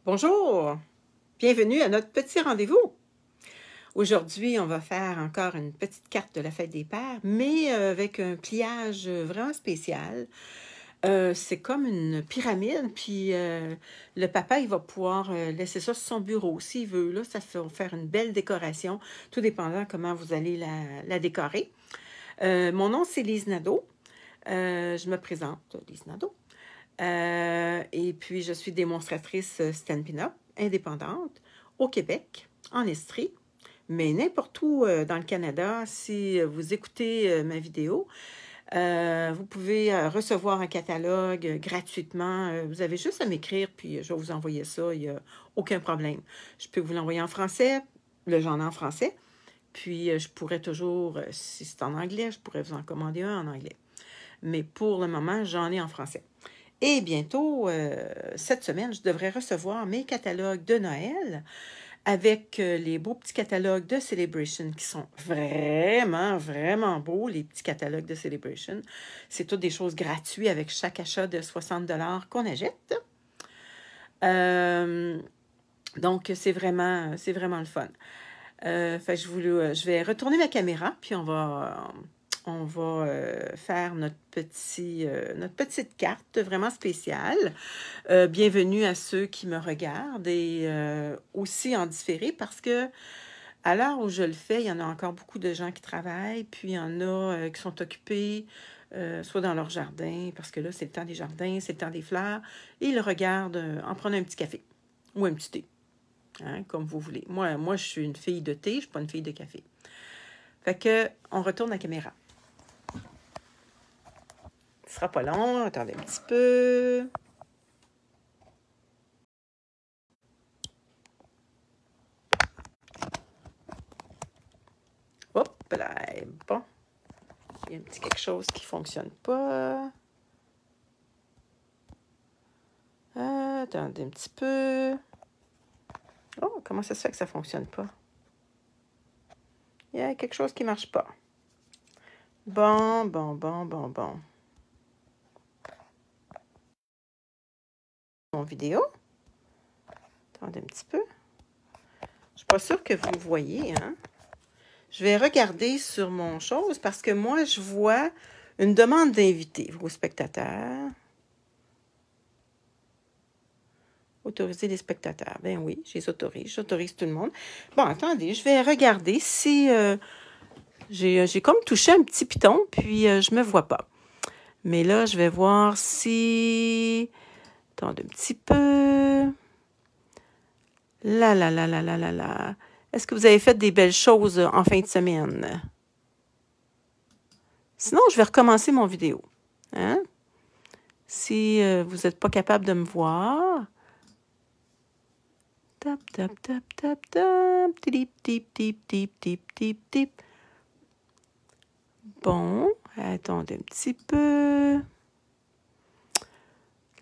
Bonjour, bienvenue à notre petit rendez-vous. Aujourd'hui, on va faire encore une petite carte de la fête des pères, mais avec un pliage vraiment spécial. C'est comme une pyramide, puis le papa, il va pouvoir laisser ça sur son bureau s'il veut. Là, ça va faire une belle décoration, tout dépendant comment vous allez la décorer. Mon nom, c'est Lise Nadeau. Je me présente, Lise Nadeau. Et puis, je suis démonstratrice Stampin' Up indépendante au Québec, en Estrie, mais n'importe où dans le Canada. Si vous écoutez ma vidéo, vous pouvez recevoir un catalogue gratuitement. Vous avez juste à m'écrire, puis je vais vous envoyer ça. Il n'y a aucun problème. Je peux vous l'envoyer en français, j'en ai en français. Puis, je pourrais toujours, si c'est en anglais, je pourrais vous en commander un en anglais. Mais pour le moment, j'en ai en français. Et bientôt, cette semaine, je devrais recevoir mes catalogues de Noël avec les beaux petits catalogues de Celebration qui sont vraiment, vraiment beaux, les petits catalogues de Celebration. C'est toutes des choses gratuites avec chaque achat de 60 $ qu'on achète. Donc, c'est vraiment le fun. Je vais retourner ma caméra, puis on va faire notre petite carte vraiment spéciale. Bienvenue à ceux qui me regardent et aussi en différé parce que à l'heure où je le fais, il y en a encore beaucoup de gens qui travaillent, puis il y en a qui sont occupés, soit dans leur jardin, parce que là, c'est le temps des jardins, c'est le temps des fleurs, et ils le regardent en prenant un petit café ou un petit thé, hein, comme vous voulez. Moi, je suis une fille de thé, je ne suis pas une fille de café. Fait que, on retourne la caméra. Ce sera pas long, attendez un petit peu. Hop là, bon. Il y a un petit quelque chose qui ne fonctionne pas. Attendez un petit peu. Oh, comment ça se fait que ça ne fonctionne pas? Il y a quelque chose qui ne marche pas. Bon. Mon vidéo. Attendez un petit peu. Je ne suis pas sûre que vous voyez, hein? Je vais regarder sur mon chose parce que moi, je vois une demande d'invité, vos spectateurs. Autoriser les spectateurs. Ben oui, je les autorise. J'autorise tout le monde. Bon, attendez, je vais regarder si j'ai comme touché un petit piton, puis je me vois pas. Mais là, je vais voir si... Attendez un petit peu. Là. Est-ce que vous avez fait des belles choses en fin de semaine? Sinon, je vais recommencer mon vidéo. Hein? Si vous n'êtes pas capable de me voir... Tap. Tip. Bon, attendez un petit peu.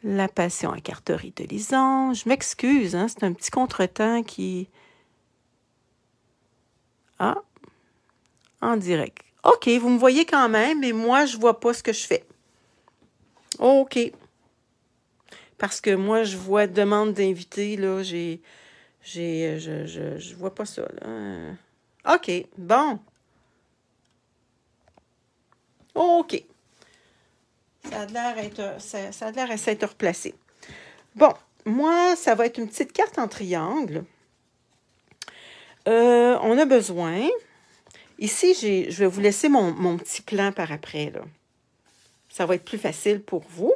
La passion à carterie de Lison. Je m'excuse, hein, c'est un petit contretemps qui... Ah, en direct. OK, vous me voyez quand même, mais moi, je ne vois pas ce que je fais. OK. Parce que moi, je vois demande d'invité, là, je vois pas ça, là. OK, bon. OK. Ça a l'air à s'être replacé. Bon, moi, ça va être une petite carte en triangle. On a besoin... Ici, je vais vous laisser mon petit plan par après, là. Ça va être plus facile pour vous.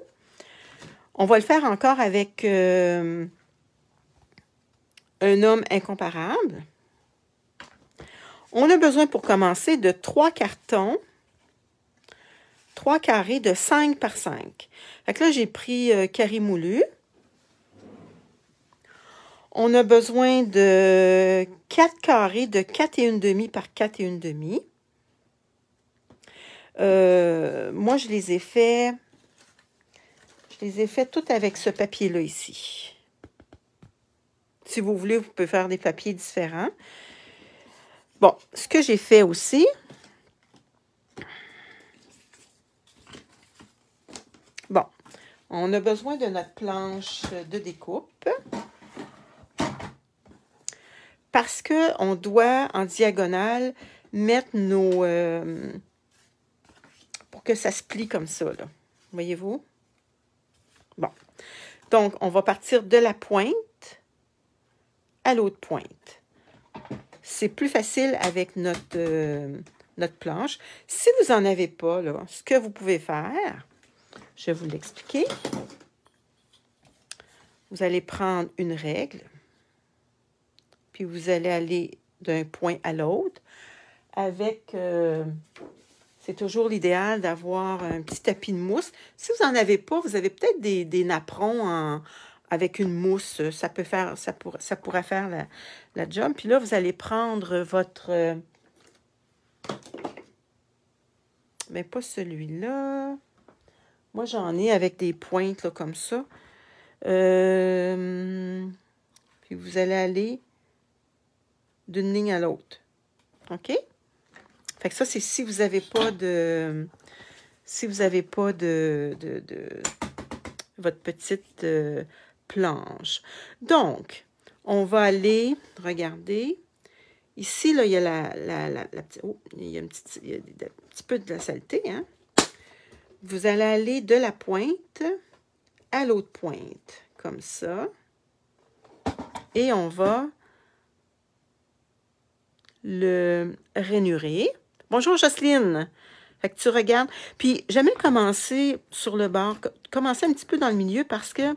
On va le faire encore avec un homme incomparable. On a besoin pour commencer de 3 cartons, 3 carrés de 5 par 5. Fait que là, j'ai pris carré moulu. On a besoin de 4 carrés de 4 1/2 par 4 1/2. Moi, je les ai fait toutes avec ce papier-là ici. Si vous voulez, vous pouvez faire des papiers différents. Bon, ce que j'ai fait aussi... Bon, on a besoin de notre planche de découpe. parce qu'on doit, en diagonale, mettre nos... pour que ça se plie comme ça, là. Voyez-vous? Bon. Donc, on va partir de la pointe à l'autre pointe. C'est plus facile avec notre planche. Si vous n'en avez pas, là, ce que vous pouvez faire, je vais vous l'expliquer. Vous allez prendre une règle, puis vous allez aller d'un point à l'autre avec... c'est toujours l'idéal d'avoir un petit tapis de mousse. Si vous n'en avez pas, vous avez peut-être des napperons avec une mousse. Ça pourrait faire la job. Puis là, vous allez prendre votre... mais pas celui-là. Moi, j'en ai avec des pointes là, comme ça. Puis vous allez aller d'une ligne à l'autre. OK? Fait que ça, c'est si vous n'avez pas de... si vous n'avez pas de votre petite planche. Donc, on va aller, regardez, ici, là, il y a la petite... oh, il y a un petit peu de la saleté, hein? Vous allez aller de la pointe à l'autre pointe, comme ça. Et on va le rainurer. Bonjour, Jocelyne. Fait que tu regardes. Puis, jamais commencer sur le bord. Commencer un petit peu dans le milieu parce que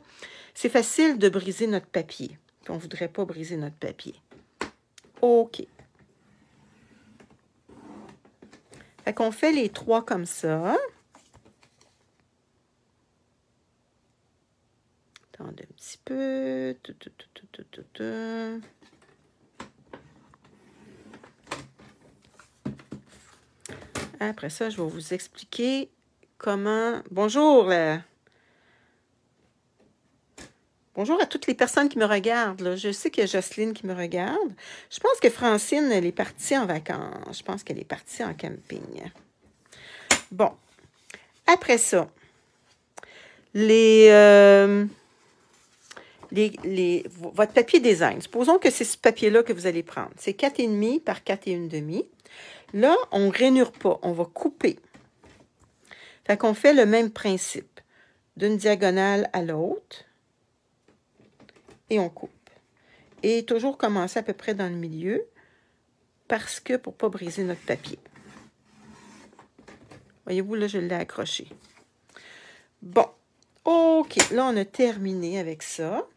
c'est facile de briser notre papier. Puis, on ne voudrait pas briser notre papier. OK. Fait qu'on fait les trois comme ça. Attendez un petit peu. Après ça, je vais vous expliquer comment... Bonjour, là. Bonjour à toutes les personnes qui me regardent. Là. Je sais qu'il y a Jocelyne qui me regarde. Je pense que Francine, elle est partie en vacances. Je pense qu'elle est partie en camping. Bon. Après ça, votre papier design. Supposons que c'est ce papier-là que vous allez prendre. C'est 4,5 par 4,5. Là, on ne rainure pas, on va couper. Fait qu'on fait le même principe. D'une diagonale à l'autre. Et on coupe. Et toujours commencer à peu près dans le milieu. Parce que pour ne pas briser notre papier. Voyez-vous, là, je l'ai accroché. Bon. OK. Là, on a terminé avec ça.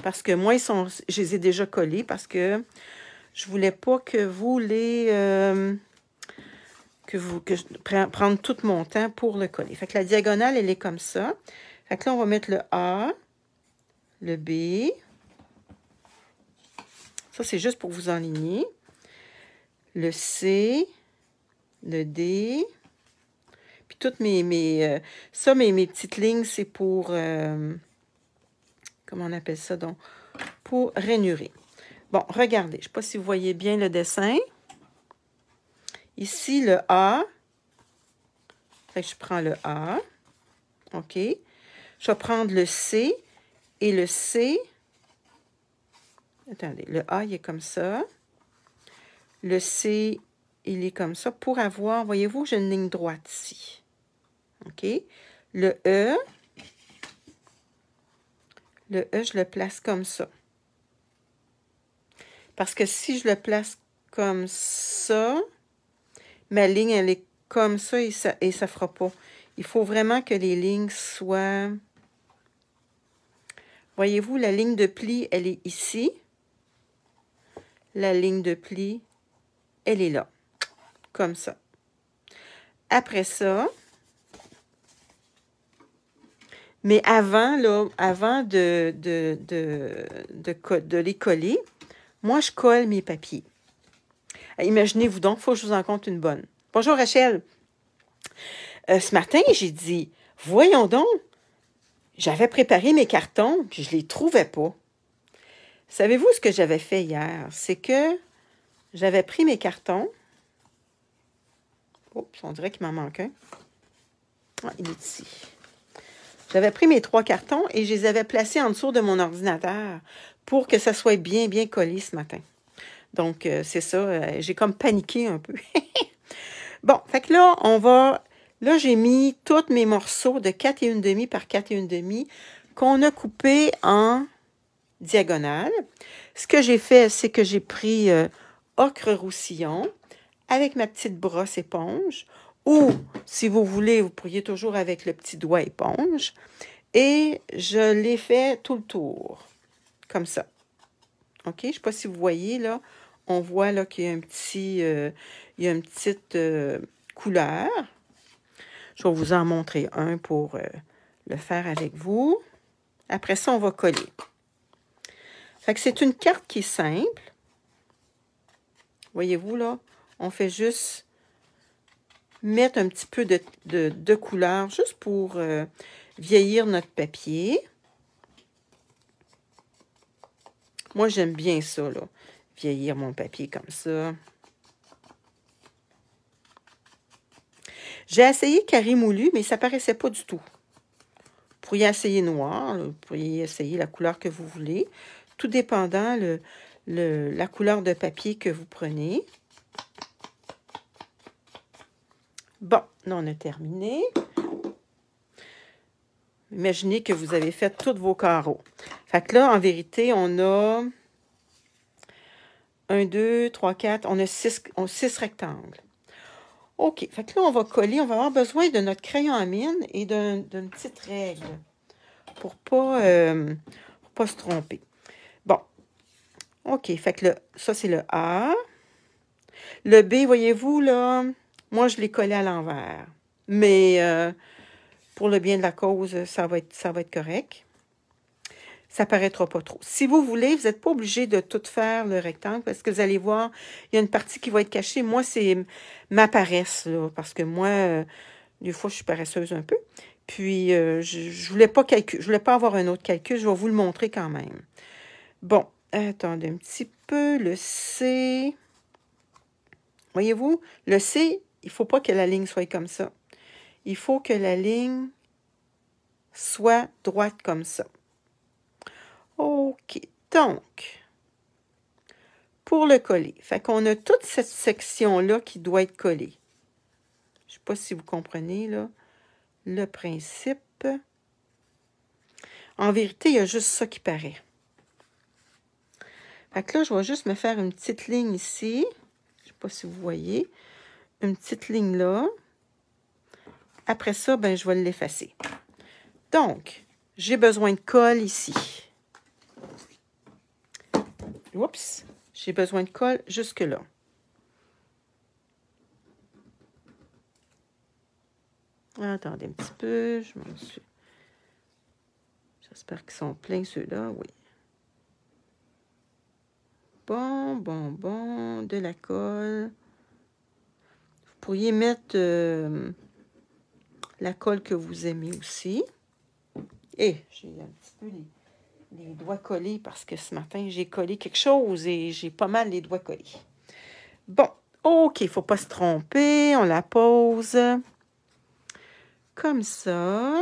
Parce que moi, je les ai déjà collés. Parce que je ne voulais pas que vous les... prendre tout mon temps pour le coller. Fait que la diagonale, elle est comme ça. Fait que là, on va mettre le A, le B. Ça, c'est juste pour vous enligner. Le C, le D. Puis toutes mes petites lignes, c'est pour... comment on appelle ça, donc? Pour rainurer. Bon, regardez. Je ne sais pas si vous voyez bien le dessin. Ici, le A. Fait que je prends le A. OK. Je vais prendre le C. Et le C. Attendez. Le A, il est comme ça. Le C, il est comme ça. Pour avoir, voyez-vous, j'ai une ligne droite ici. OK. Le E. Le E, je le place comme ça. Parce que si je le place comme ça, ma ligne, elle est comme ça et ça ne fera pas. Il faut vraiment que les lignes soient... Voyez-vous, la ligne de pli, elle est ici. La ligne de pli, elle est là. Comme ça. Après ça... Mais avant, là, avant de les coller, moi, je colle mes papiers. Imaginez-vous donc, il faut que je vous en conte une bonne. Bonjour, Rachel. Ce matin, j'ai dit, voyons donc, j'avais préparé mes cartons, puis je ne les trouvais pas. Savez-vous ce que j'avais fait hier? C'est que j'avais pris mes cartons. Oups, on dirait qu'il m'en manque un. Ah, il est ici. J'avais pris mes 3 cartons et je les avais placés en dessous de mon ordinateur pour que ça soit bien, bien collé ce matin. Donc, c'est ça, j'ai comme paniqué un peu. Bon, fait que là, on va... Là, j'ai mis tous mes morceaux de 4 et 1/2 par 4 et 1/2 qu'on a coupés en diagonale. Ce que j'ai fait, c'est que j'ai pris ocre roussillon avec ma petite brosse éponge, ou, si vous voulez, vous pourriez toujours avec le petit doigt éponge, et je l'ai fait tout le tour, comme ça. OK? Je ne sais pas si vous voyez, là, on voit là qu'il y a un petit, il y a une petite couleur. Je vais vous en montrer un pour le faire avec vous. Après ça, on va coller. Fait que c'est une carte qui est simple. Voyez-vous, là, on fait juste mettre un petit peu de couleur, juste pour vieillir notre papier. Moi, j'aime bien ça, là, vieillir mon papier comme ça. J'ai essayé carré moulu, mais ça ne paraissait pas du tout. Vous pourriez essayer noir, vous pourriez essayer la couleur que vous voulez, tout dépendant la couleur de papier que vous prenez. Bon, là, on a terminé. Imaginez que vous avez fait tous vos carreaux. Fait que là, en vérité, on a 1, 2, 3, 4, on a 6 rectangles. OK, fait que là, on va coller. On va avoir besoin de notre crayon à mine et d'une petite règle pour ne pas se tromper. Bon, OK, fait que ça, c'est le A. Le B, voyez-vous, là, moi, je l'ai collé à l'envers. Mais pour le bien de la cause, ça va être correct. Ça ne paraîtra pas trop. Si vous voulez, vous n'êtes pas obligé de tout faire le rectangle parce que vous allez voir, il y a une partie qui va être cachée. Moi, c'est ma paresse, là, parce que moi, des fois, je suis paresseuse un peu. Puis, je voulais pas calculer, je voulais pas avoir un autre calcul. Je vais vous le montrer quand même. Bon, attendez un petit peu. Le C. Voyez-vous, le C, il ne faut pas que la ligne soit comme ça. Il faut que la ligne soit droite comme ça. OK, donc, pour le coller, fait qu'on a toute cette section-là qui doit être collée. Je ne sais pas si vous comprenez, là, le principe. En vérité, il y a juste ça qui paraît. Fait que là, je vais juste me faire une petite ligne ici. Je ne sais pas si vous voyez. Une petite ligne là. Après ça, ben, je vais l'effacer. Donc, j'ai besoin de colle ici. Oups! J'ai besoin de colle jusque-là. Attendez un petit peu, je m'en suis... J'espère qu'ils sont pleins ceux-là, oui. Bon, de la colle. Vous pourriez mettre la colle que vous aimez aussi. Et j'ai un petit peu les doigts collés parce que ce matin, j'ai collé quelque chose et j'ai pas mal les doigts collés. Bon, OK, il ne faut pas se tromper. On la pose comme ça.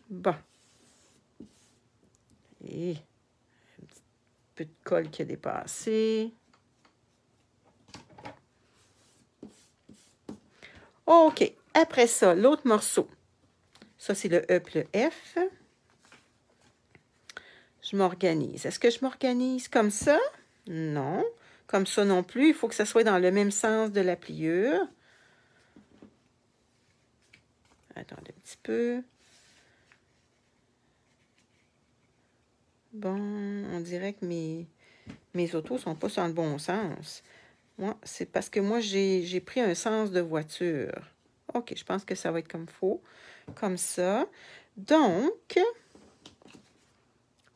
Bon. Et un petit peu de colle qui a dépassé. OK. Après ça, l'autre morceau. Ça, c'est le E et le F. Je m'organise. Est-ce que je m'organise comme ça? Non. Comme ça non plus. Il faut que ça soit dans le même sens de la pliure. Attendez un petit peu. Bon, on dirait que mes autos ne sont pas dans le bon sens. Moi, c'est parce que moi, j'ai pris un sens de voiture. OK, je pense que ça va être comme faux. Comme ça. Donc,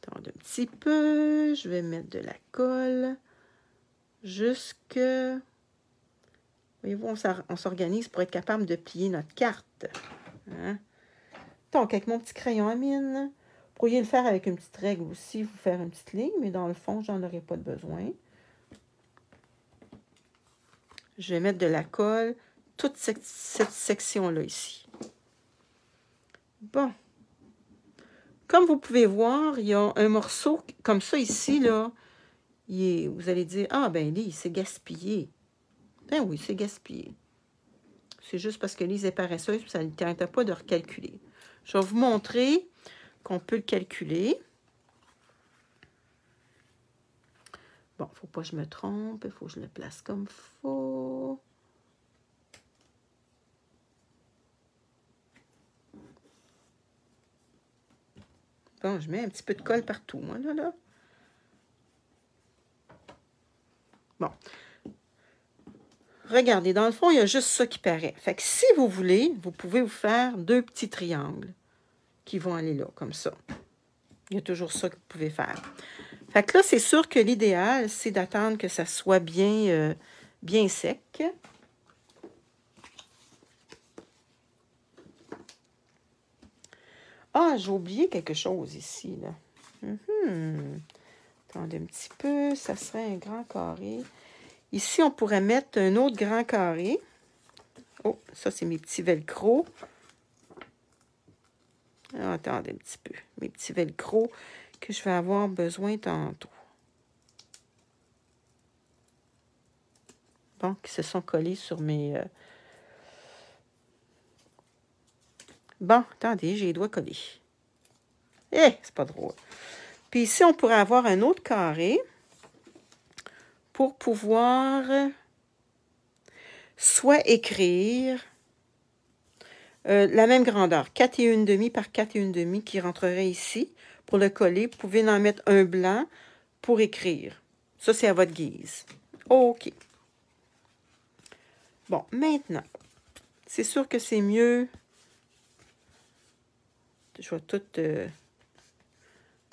attendez un petit peu. Je vais mettre de la colle jusque... Voyez-vous, on s'organise pour être capable de plier notre carte. Hein? Donc, avec mon petit crayon à mine, vous pourriez le faire avec une petite règle aussi, vous faire une petite ligne, mais dans le fond, j'en aurais pas de besoin. Je vais mettre de la colle, toute cette section-là ici. Bon. Comme vous pouvez voir, il y a un morceau comme ça ici, là. Vous allez dire, ah ben Lise, c'est gaspillé. Ben oui, c'est gaspillé. C'est juste parce que Lise est paresseuse, ça ne tente pas de recalculer. Je vais vous montrer qu'on peut le calculer. Bon, il ne faut pas que je me trompe, il faut que je le place comme il faut. Bon, je mets un petit peu de colle partout, moi, là. Bon. Regardez, dans le fond, il y a juste ça qui paraît. Fait que si vous voulez, vous pouvez vous faire 2 petits triangles qui vont aller là, comme ça. Il y a toujours ça que vous pouvez faire. Fait que là, c'est sûr que l'idéal, c'est d'attendre que ça soit bien, bien sec. Ah, j'ai oublié quelque chose ici, là. Attendez un petit peu, ça serait un grand carré. Ici, on pourrait mettre un autre grand carré. Oh, ça, c'est mes petits velcro. Ah, attendez un petit peu. Mes petits velcro que je vais avoir besoin tantôt. Bon, qui se sont collés sur mes... Bon, attendez, j'ai les doigts collés. Eh, c'est pas drôle. Puis ici, on pourrait avoir un autre carré pour pouvoir soit écrire la même grandeur, 4 et 1/2 par 4 et 1/2 qui rentrerait ici. Pour le coller, vous pouvez en mettre un blanc pour écrire. Ça, c'est à votre guise. OK. Bon, maintenant, c'est sûr que c'est mieux. Je vais tout...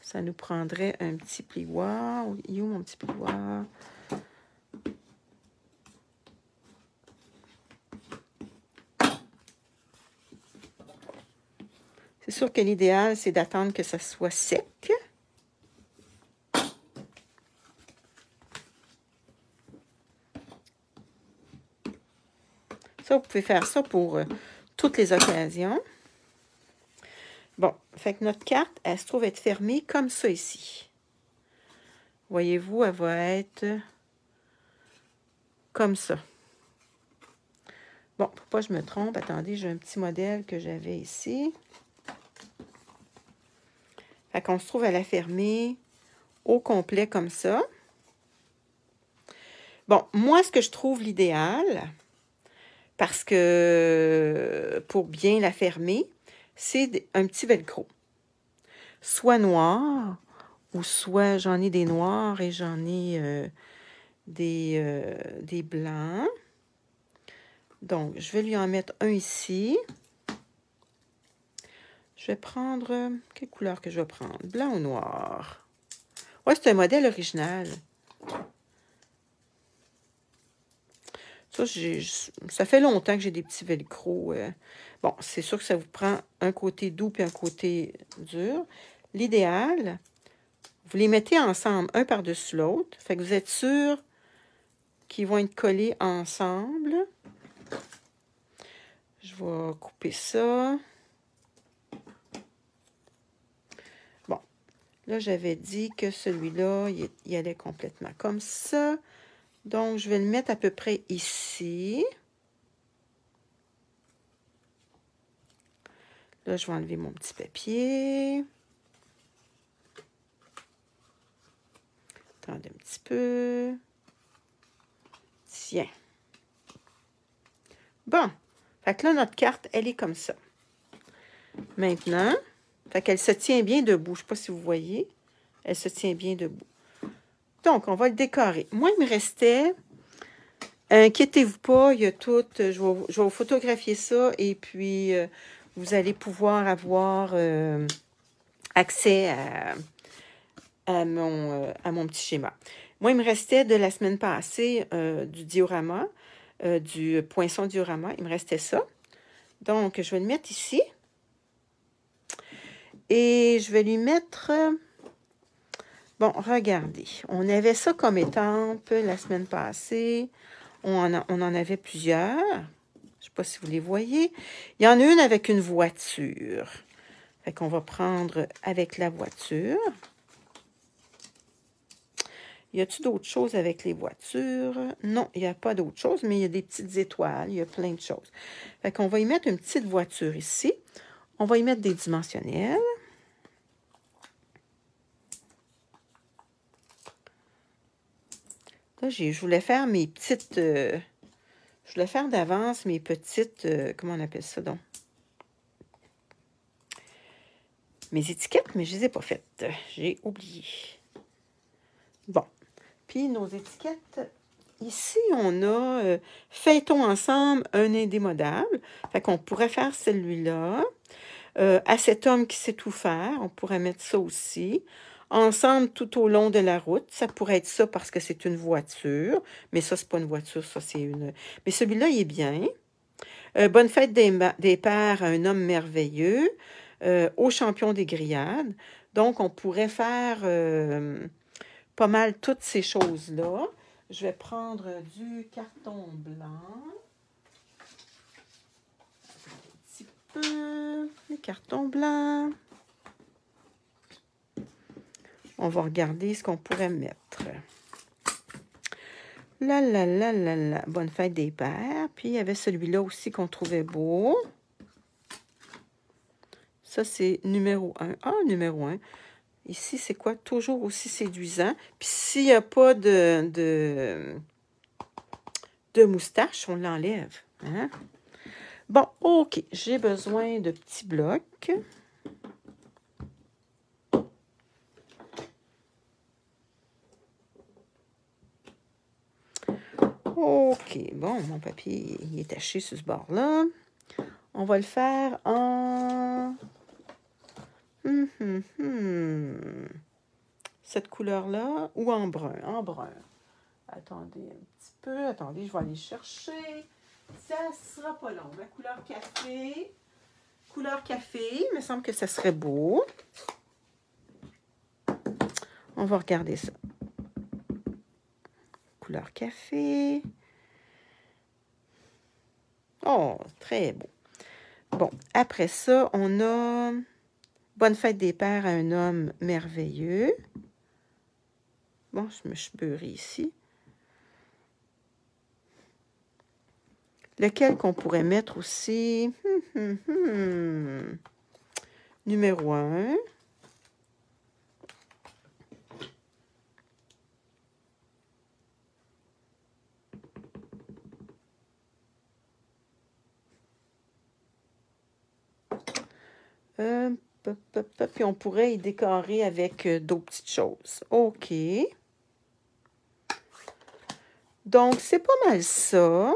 ça nous prendrait un petit plioir. Où est mon petit plioir? C'est sûr que l'idéal, c'est d'attendre que ça soit sec. Ça, vous pouvez faire ça pour toutes les occasions. Bon, fait que notre carte, elle se trouve être fermée comme ça ici. Voyez-vous, elle va être comme ça. Bon, pour pas que je me trompe, attendez, j'ai un petit modèle que j'avais ici. Fait qu'on se trouve à la fermer au complet comme ça. Bon, moi, ce que je trouve l'idéal, parce que pour bien la fermer, c'est un petit velcro. Soit noir, ou soit j'en ai des noirs et j'en ai des blancs. Donc, je vais lui en mettre un ici. Je vais prendre... quelle couleur que je vais prendre? Blanc ou noir? Ouais, c'est un modèle original. Ça fait longtemps que j'ai des petits velcro. Bon, c'est sûr que ça vous prend un côté doux puis un côté dur. L'idéal, vous les mettez ensemble, un par-dessus l'autre. Fait que vous êtes sûr qu'ils vont être collés ensemble. Je vais couper ça. Bon, là, j'avais dit que celui-là, il allait complètement comme ça. Donc, je vais le mettre à peu près ici. Là, je vais enlever mon petit papier. Attendez un petit peu. Tiens. Bon. Fait que là, notre carte, elle est comme ça. Maintenant, fait qu'elle se tient bien debout. Je ne sais pas si vous voyez. Elle se tient bien debout. Donc, on va le décorer. Moi, il me restait... inquiétez-vous pas, il y a tout... Je vais vous photographier ça et puis vous allez pouvoir avoir accès à mon petit schéma. Moi, il me restait de la semaine passée du diorama, du poinçon diorama. Il me restait ça. Donc, je vais le mettre ici. Et je vais lui mettre... bon, regardez. On avait ça comme étampe la semaine passée. On en avait plusieurs. Je ne sais pas si vous les voyez. Il y en a une avec une voiture. Fait qu'on va prendre avec la voiture. Y a-t-il d'autres choses avec les voitures? Non, il n'y a pas d'autres choses, mais il y a des petites étoiles, il y a plein de choses. Fait qu'on va y mettre une petite voiture ici. On va y mettre des dimensionnels. Là, je voulais faire mes petites... je voulais faire d'avance mes petites... comment on appelle ça donc? Mes étiquettes, mais je ne les ai pas faites. J'ai oublié. Bon. Puis nos étiquettes, ici, on a Fêtons ensemble un indémodable. Fait qu'on pourrait faire celui-là. À cet homme qui sait tout faire, on pourrait mettre ça aussi. Ensemble tout au long de la route, ça pourrait être ça parce que c'est une voiture. Mais ça, c'est pas une voiture, ça, c'est une... Mais celui-là, il est bien. Bonne fête des pères à un homme merveilleux. Au champion des grillades. Donc, on pourrait faire pas mal toutes ces choses-là. Je vais prendre du carton blanc. Un petit peu. Le carton blanc. On va regarder ce qu'on pourrait mettre. La. Bonne fête des pères. Puis, il y avait celui-là aussi qu'on trouvait beau. Ça, c'est numéro 1. Ah, numéro 1. Ici, c'est quoi? Toujours aussi séduisant. Puis, s'il n'y a pas de moustache, on l'enlève. Hein? Bon, OK. J'ai besoin de petits blocs. OK. Bon, mon papier, il est taché sur ce bord-là. On va le faire en... Cette couleur-là ou en brun? En brun. Attendez un petit peu. Attendez, je vais aller chercher. Ça ne sera pas long. Ma couleur café. Couleur café. Il me semble que ça serait beau. On va regarder ça. Couleur café. Oh, très beau. Bon, après ça, on a Bonne fête des pères à un homme merveilleux. Bon, je me suis beurrée ici. Lequel qu'on pourrait mettre aussi? Numéro 1. Puis on pourrait y décorer avec d'autres petites choses. OK. Donc, c'est pas mal ça.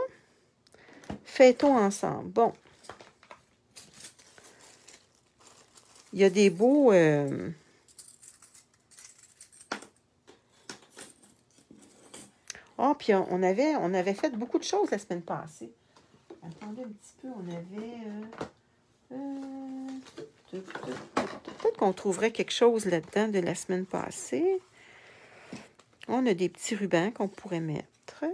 Fêtons ensemble. Bon. Il y a des beaux... Oh, puis on avait fait beaucoup de choses la semaine passée. Attendez un petit peu, on avait... Peut-être qu'on trouverait quelque chose là-dedans de la semaine passée. On a des petits rubans qu'on pourrait mettre.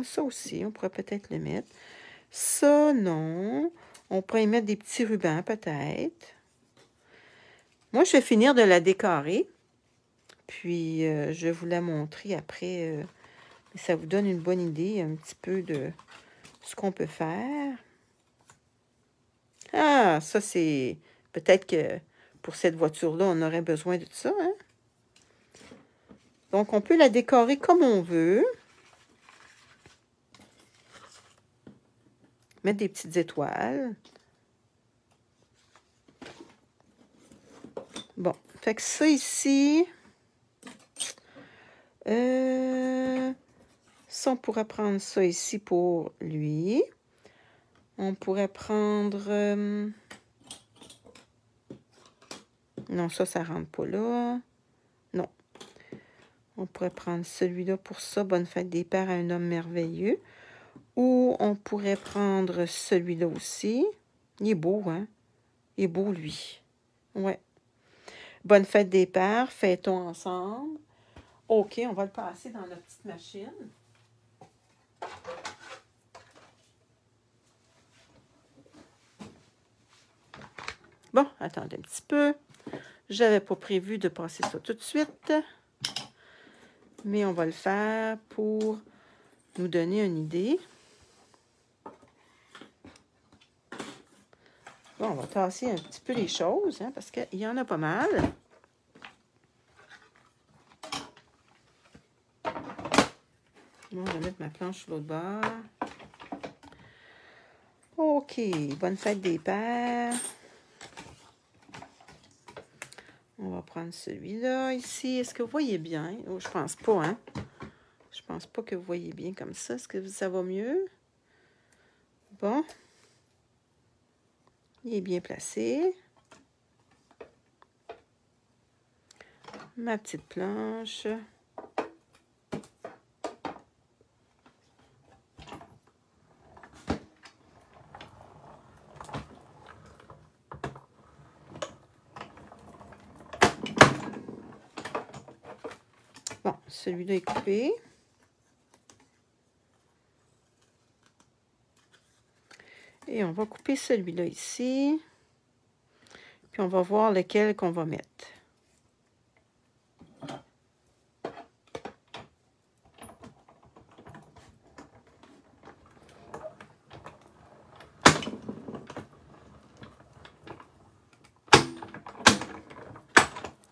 Ça aussi, on pourrait peut-être le mettre. Ça, non. On pourrait y mettre des petits rubans, peut-être. Moi, je vais finir de la décorer. Puis, je vais vous la montrer après. Ça vous donne une bonne idée un petit peu de ce qu'on peut faire. Ah, ça, c'est... Peut-être que pour cette voiture-là, on aurait besoin de ça, hein? Donc, on peut la décorer comme on veut. Mettre des petites étoiles. Bon, fait que ça ici... ça, on pourrait prendre ça ici pour lui. On pourrait prendre... non, ça rentre pas là. Non. On pourrait prendre celui-là pour ça. Bonne fête des pères à un homme merveilleux. Ou on pourrait prendre celui-là aussi. Il est beau, hein? Il est beau, lui. Ouais. Bonne fête des pères. Fêtons ensemble. OK, on va le passer dans notre petite machine. Bon, attendez un petit peu. J'avais pas prévu de passer ça tout de suite. Mais on va le faire pour nous donner une idée. Bon, on va tasser un petit peu les choses, hein, parce qu'il y en a pas mal. Bon, je vais mettre ma planche sur l'autre bord. OK, bonne fête des pères. On va prendre celui-là ici. Est-ce que vous voyez bien? Oh, je pense pas, hein? Je pense pas que vous voyez bien comme ça. Est-ce que ça va mieux? Bon. Il est bien placé. Ma petite planche. Bon, celui-là est coupé. Et on va couper celui-là ici. Puis on va voir lequel qu'on va mettre.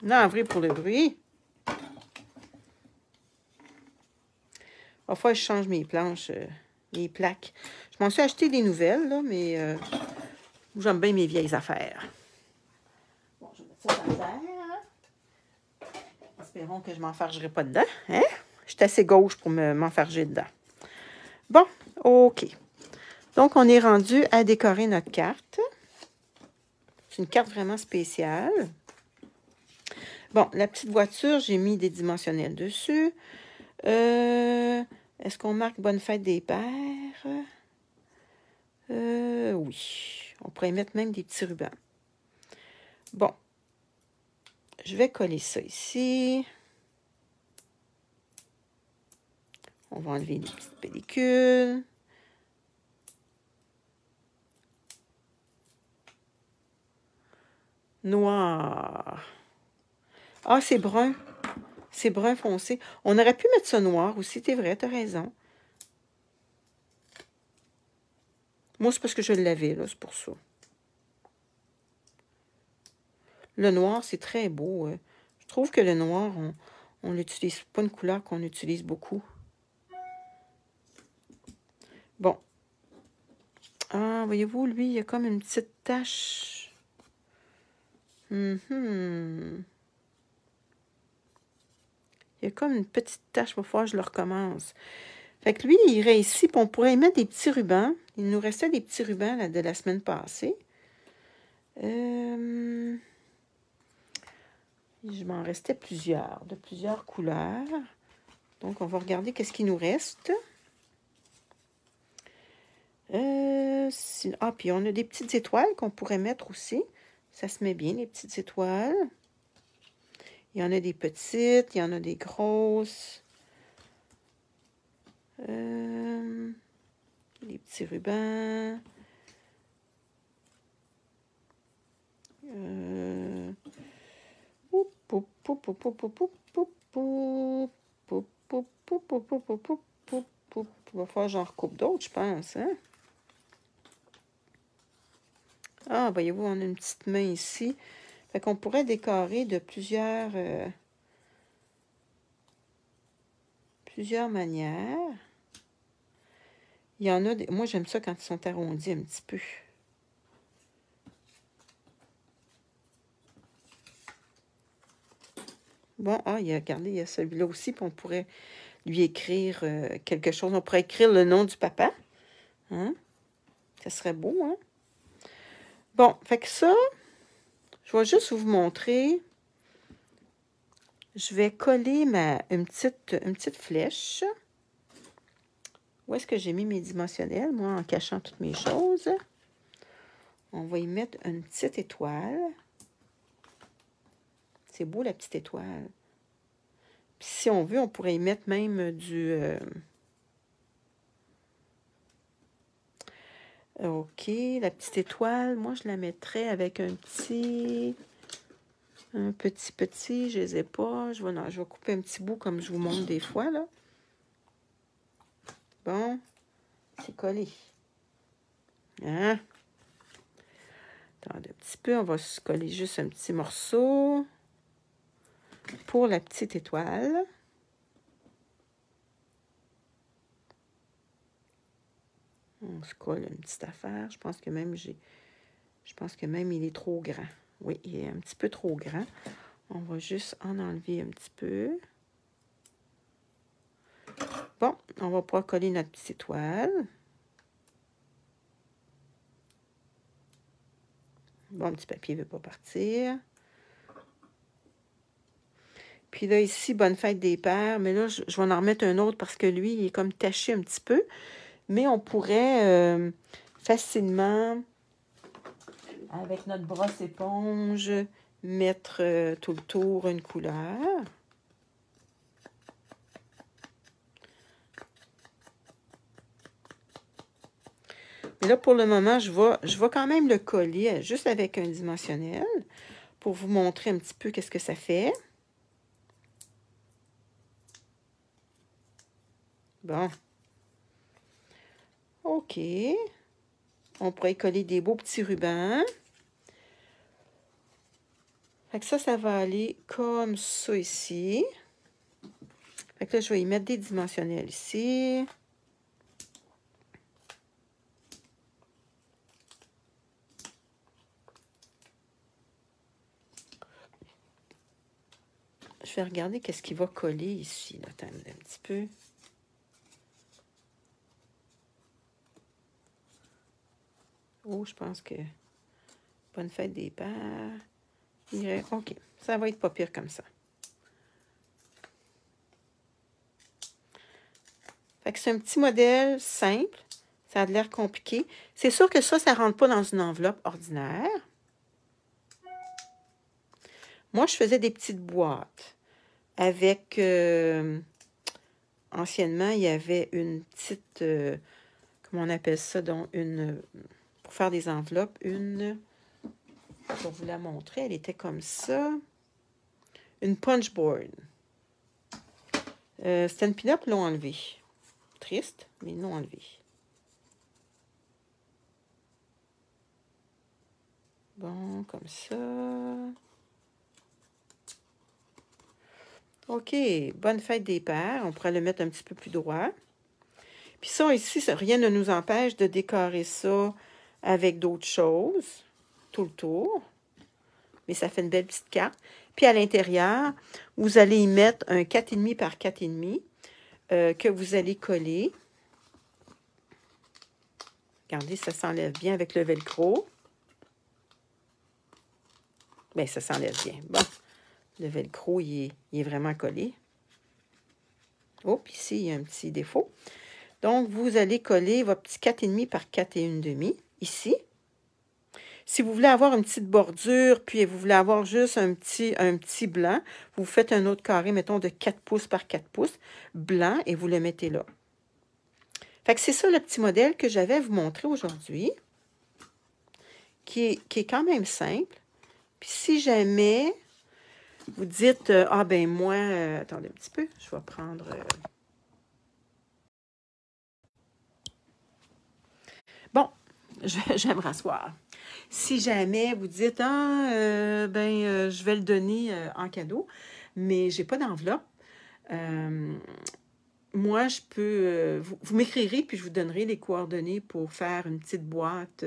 Navré pour le bruit. Parfois, je change mes planches, mes plaques. Je m'en suis acheté des nouvelles, là, mais j'aime bien mes vieilles affaires. Bon, je vais mettre ça par terre. Espérons que je ne m'enfargerai pas dedans. Hein? Je suis assez gauche pour m'enfarger dedans. Bon, OK. Donc, on est rendu à décorer notre carte. C'est une carte vraiment spéciale. Bon, la petite voiture, j'ai mis des dimensionnels dessus. Est-ce qu'on marque bonne fête des pères? Oui. On pourrait mettre même des petits rubans. Bon. Je vais coller ça ici. On va enlever les petites pellicules. Noir. Ah, c'est brun. C'est brun foncé. On aurait pu mettre ça noir aussi, c'est vrai, tu as raison. Moi, c'est parce que je l'avais, là, c'est pour ça. Le noir, c'est très beau. Je trouve que le noir, on l'utilise pas une couleur qu'on utilise beaucoup. Bon. Ah, voyez-vous, lui, il y a comme une petite tache. Il y a comme une petite tache. Il va falloir que je le recommence. Fait que lui, il irait ici, puis on pourrait y mettre des petits rubans. Il nous restait des petits rubans là, de la semaine passée. Je m'en restais plusieurs, de plusieurs couleurs. Donc, on va regarder qu'est-ce qu'il nous reste. Ah, puis on a des petites étoiles qu'on pourrait mettre aussi. Ça se met bien, les petites étoiles. Il y en a des petites, il y en a des grosses. Les petits rubans. Il va falloir que j'en recoupe d'autres, je pense. Hein? Ah, voyez-vous, on a une petite main ici. Fait qu'on pourrait décorer de plusieurs manières. Il y en a des... Moi, j'aime ça quand ils sont arrondis un petit peu. Bon, ah, regardez, il y a celui-là aussi, puis on pourrait lui écrire quelque chose. On pourrait écrire le nom du papa. Hein? Ça serait beau, hein? Bon, fait que ça, je vais juste vous montrer. Je vais coller une petite flèche. Où est-ce que j'ai mis mes dimensionnels, moi, en cachant toutes mes choses? On va y mettre une petite étoile. C'est beau, la petite étoile. Puis si on veut, on pourrait y mettre même OK, la petite étoile, moi, je la mettrais avec un petit, je les ai pas. Non, je vais couper un petit bout comme je vous montre des fois, là. Bon, c'est collé. Hein? Attendez un petit peu, on va se coller juste un petit morceau pour la petite étoile. On se colle une petite affaire. Je pense que même il est trop grand. Oui, il est un petit peu trop grand. On va juste en enlever un petit peu. Bon, on va pouvoir coller notre petite étoile. Bon, le petit papier ne veut pas partir. Puis là, ici, bonne fête des pères. Mais là, je vais en remettre un autre parce que lui, il est comme taché un petit peu. Mais on pourrait facilement, avec notre brosse éponge, mettre tout le tour une couleur. Mais là, pour le moment, je vais quand même le coller juste avec un dimensionnel pour vous montrer un petit peu qu'est-ce que ça fait. Bon. OK. On pourrait y coller des beaux petits rubans. Fait que ça va aller comme ça ici. Fait que là, je vais y mettre des dimensionnels ici. Je vais regarder qu'est-ce qui va coller ici. Là. Attendez un petit peu. Oh, je pense que bonne fête des pères. OK, ça va être pas pire comme ça. Fait que c'est un petit modèle simple. Ça a l'air compliqué. C'est sûr que ça ne rentre pas dans une enveloppe ordinaire. Moi, je faisais des petites boîtes avec... anciennement, il y avait une petite... comment on appelle ça? Donc, pour faire des enveloppes, je vais vous la montrer. Elle était comme ça. Une punch board. C'était une pin-up, ils l'ont enlevée. Triste, mais ils l'ont enlevée. Bon, comme ça. OK, bonne fête des pères. On pourrait le mettre un petit peu plus droit. Puis ça, ici, rien ne nous empêche de décorer ça avec d'autres choses, tout le tour. Mais ça fait une belle petite carte. Puis à l'intérieur, vous allez y mettre un 4,5 par 4,5 que vous allez coller. Regardez, ça s'enlève bien avec le velcro. Bien, ça s'enlève bien. Bon, le velcro, il est vraiment collé. Oh, puis ici, il y a un petit défaut. Donc, vous allez coller votre petit 4,5 par 4,5 ici. Si vous voulez avoir une petite bordure, puis vous voulez avoir juste un petit blanc, vous faites un autre carré, mettons, de 4 pouces par 4 pouces, blanc, et vous le mettez là. Fait que c'est ça le petit modèle que j'avais à vous montrer aujourd'hui, qui est quand même simple. Puis si jamais vous dites, ah ben moi, attendez un petit peu, je vais prendre... Bon, je vais me rasseoir. Si jamais vous dites, je vais le donner en cadeau, mais je n'ai pas d'enveloppe, moi, je peux... vous m'écrirez, puis je vous donnerai les coordonnées pour faire une petite boîte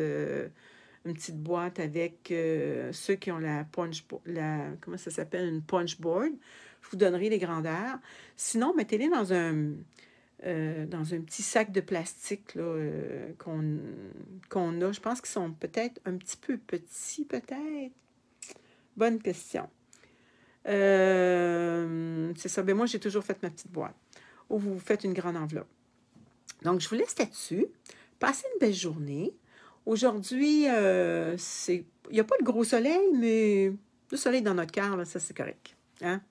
avec ceux qui ont comment ça s'appelle, une punch board. Je vous donnerai les grandeurs. Sinon, mettez-les dans un petit sac de plastique qu'on a. Je pense qu'ils sont peut-être un petit peu petits, peut-être. Bonne question. C'est ça. Ben moi, j'ai toujours fait ma petite boîte. Ou vous faites une grande enveloppe. Donc, je vous laisse là-dessus. Passez une belle journée. Aujourd'hui, il n'y a pas de gros soleil, mais le soleil dans notre cœur, là, ça, c'est correct. Hein?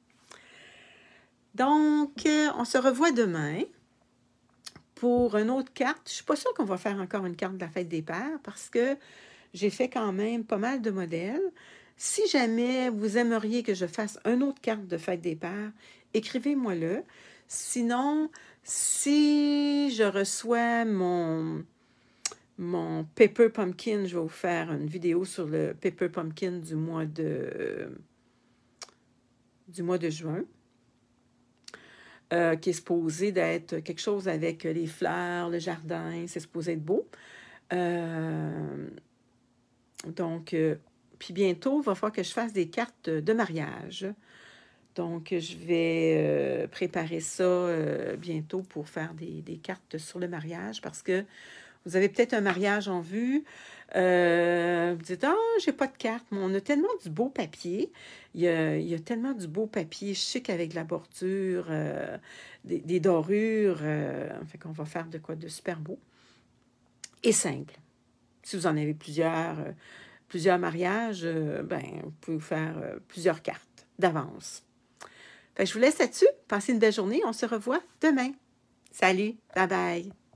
Donc, on se revoit demain pour une autre carte. Je ne suis pas sûre qu'on va faire encore une carte de la fête des pères parce que j'ai fait quand même pas mal de modèles. Si jamais vous aimeriez que je fasse une autre carte de fête des pères, écrivez-moi-le. Sinon, si je reçois mon Pepper Pumpkin, je vais vous faire une vidéo sur le Pepper Pumpkin du mois de juin, qui est supposé d'être quelque chose avec les fleurs, le jardin, c'est supposé être beau. Donc, puis bientôt, il va falloir que je fasse des cartes de mariage. Donc, je vais préparer ça bientôt pour faire des cartes sur le mariage parce que vous avez peut-être un mariage en vue. Vous dites, ah, j'ai pas de carte, mais on a tellement du beau papier. Il y a tellement du beau papier chic avec de la bordure, des dorures. Fait qu'on va faire de quoi de super beau et simple. Si vous en avez plusieurs mariages, ben, vous pouvez vous faire plusieurs cartes d'avance. Fait que je vous laisse là-dessus. Passez une belle journée. On se revoit demain. Salut. Bye bye.